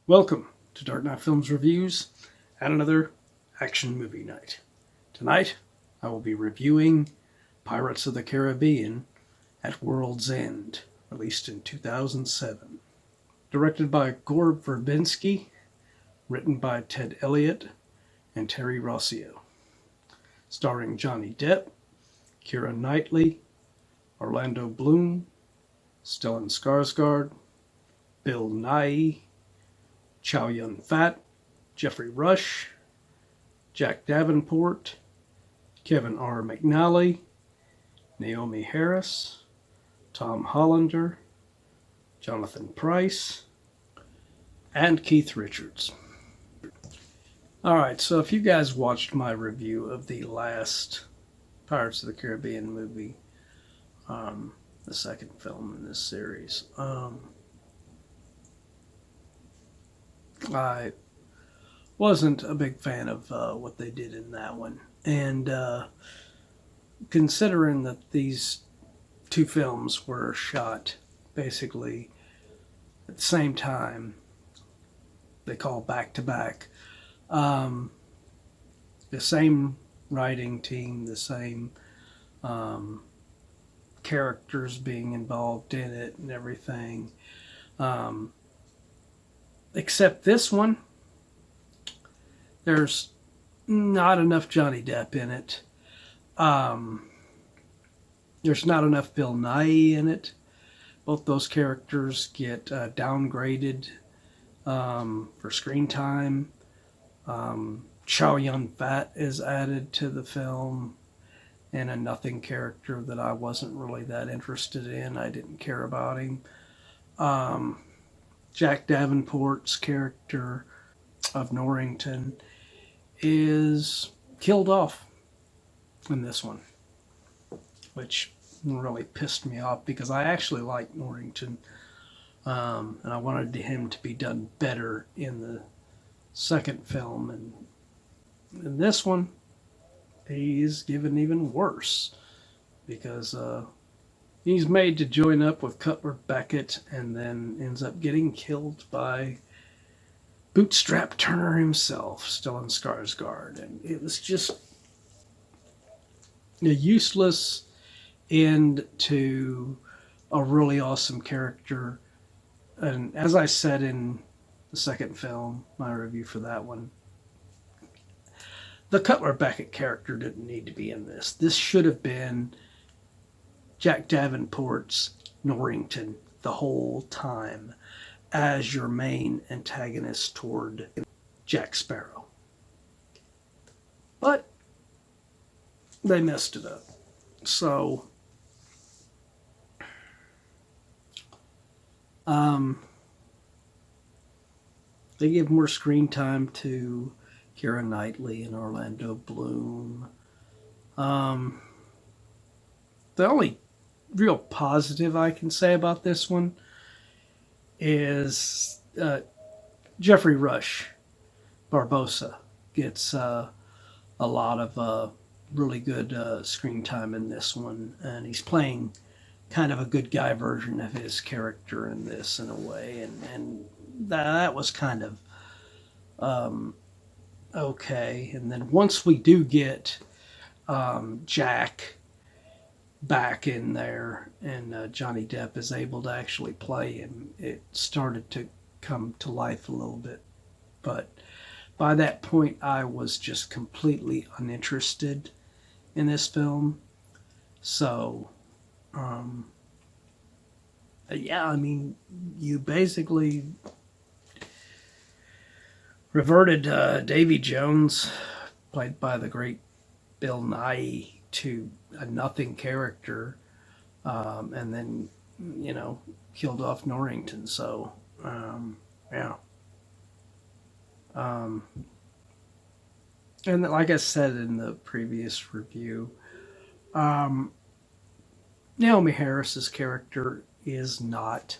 Welcome to Dark Knight Films Reviews and another action movie night. Tonight, I will be reviewing Pirates of the Caribbean at World's End, released in 2007. Directed by Gore Verbinski, written by Ted Elliott and Terry Rossio. Starring Johnny Depp, Keira Knightley, Orlando Bloom, Stellan Skarsgard, Bill Nighy, ChowYun-Fat, Geoffrey Rush, Jack Davenport, Kevin R. McNally, Naomi Harris, Tom Hollander, Jonathan Pryce, and Keith Richards. Alright, so if you guys watched my review of the last Pirates of the Caribbean movie, the second film in this series, I wasn't a big fan of what they did in that one. And considering that these two films were shot basically at the same time, they call back to back, the same writing team, the same characters being involved in it and everything. Except this one, there's not enough Johnny Depp in it. There's not enough Bill Nighy in it. Both those characters get downgraded for screen time. ChowYun-Fat is added to the film, and a nothing character that I wasn't really that interested in. I didn't care about him. Jack Davenport's character of Norrington is killed off in this one, which really pissed me off because I actually like Norrington, and I wanted him to be done better in the second film, and in this one he's given even worse because he's made to join up with Cutler Beckett and then ends up getting killed by Bootstrap Turner himself, Stellan Skarsgard. And it was just a useless end to a really awesome character. And as I said in the second film, my review for that one, the Cutler Beckett character didn't need to be in this. This should have been Jack Davenport's Norrington the whole time as your main antagonist toward Jack Sparrow. But they messed it up. So they give more screen time to Keira Knightley and Orlando Bloom. The only real positive I can say about this one is Geoffrey Rush Barbosa gets a lot of really good screen time in this one, and he's playing kind of a good guy version of his character in this in a way, and that was kind of okay. And then once we do get Jack back in there and Johnny Depp is able to actually play him, it started to come to life a little bit. But by that point I was just completely uninterested in this film. So yeah, I mean, you basically reverted Davy Jones, played by the great Bill Nighy, to a nothing character, and then, killed off Norrington. So, yeah. And like I said in the previous review, Naomi Harris's character is not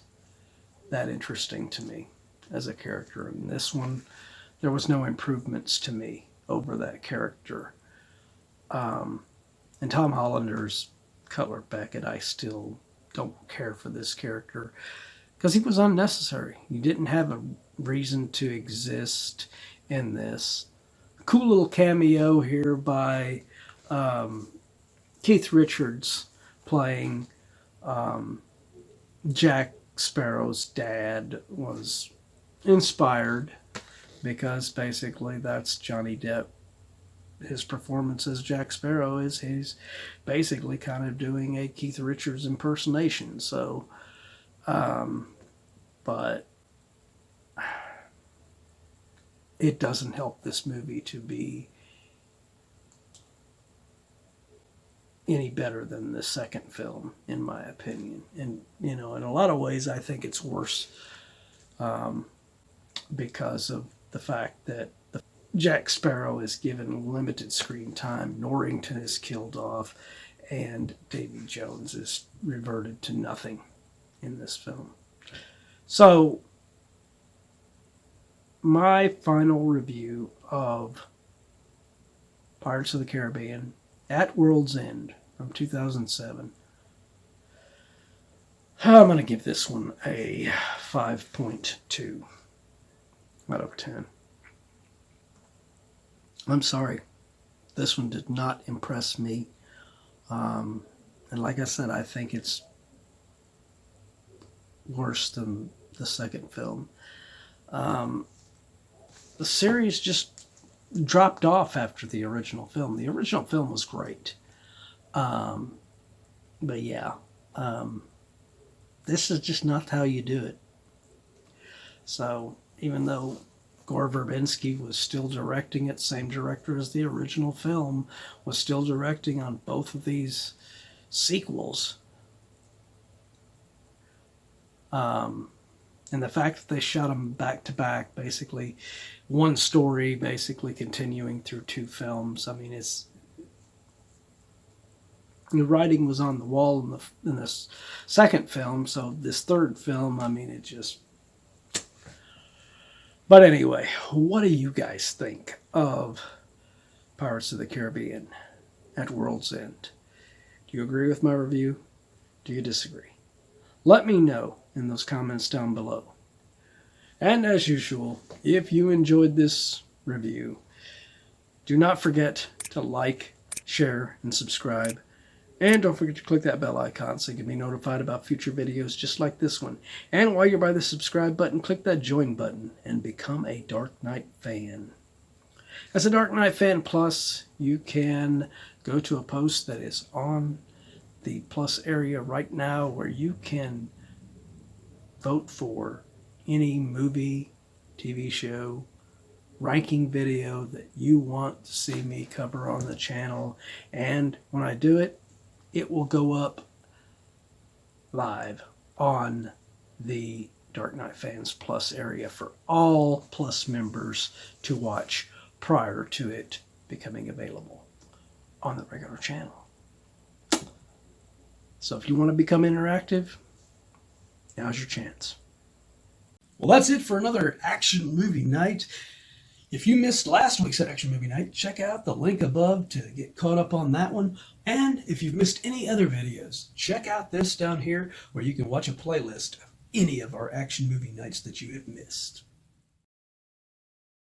that interesting to me as a character. In this one, there was no improvements to me over that character. And Tom Hollander's Cutler Beckett, I still don't care for this character. because he was unnecessary. He didn't have a reason to exist in this. Cool little cameo here by Keith Richards playing Jack Sparrow's dad was inspired because basically that's Johnny Depp. His performance as Jack Sparrow is he's basically kind of doing a Keith Richards impersonation. So, but it doesn't help this movie to be any better than the second film, in my opinion. And, you know, in a lot of ways, I think it's worse because of the fact that Jack Sparrow is given limited screen time, Norrington is killed off, and Davy Jones is reverted to nothing in this film. So, my final review of Pirates of the Caribbean at World's End from 2007. I'm going to give this one a 5.2 out of 10. I'm sorry. This one did not impress me. And like I said, I think it's worse than the second film. The series just dropped off after the original film. The original film was great. But yeah, this is just not how you do it. So even though Gore Verbinski was still directing it, same director as the original film, was still directing on both of these sequels. And the fact that they shot them back to back, basically one story basically continuing through two films. I mean, it's the writing was on the wall in this second film, so this third film, I mean, it just... But anyway, what do you guys think of Pirates of the Caribbean at World's End? Do you agree with my review? Do you disagree? Let me know in those comments down below. And as usual, if you enjoyed this review, do not forget to like, share, and subscribe. And don't forget to click that bell icon so you can be notified about future videos just like this one. And while you're by the subscribe button, click that join button and become a Dark Knight fan. As a Dark Knight Fan Plus, you can go to a post that is on the Plus area right now where you can vote for any movie, TV show, ranking video that you want to see me cover on the channel. And when I do it, it will go up live on the Dark Knight Fans Plus area for all Plus members to watch prior to it becoming available on the regular channel. So if you want to become interactive, now's your chance. Well, that's it for another action movie night. If you missed last week's action movie night, check out the link above to get caught up on that one. And if you've missed any other videos, check out this down here where you can watch a playlist of any of our action movie nights that you have missed.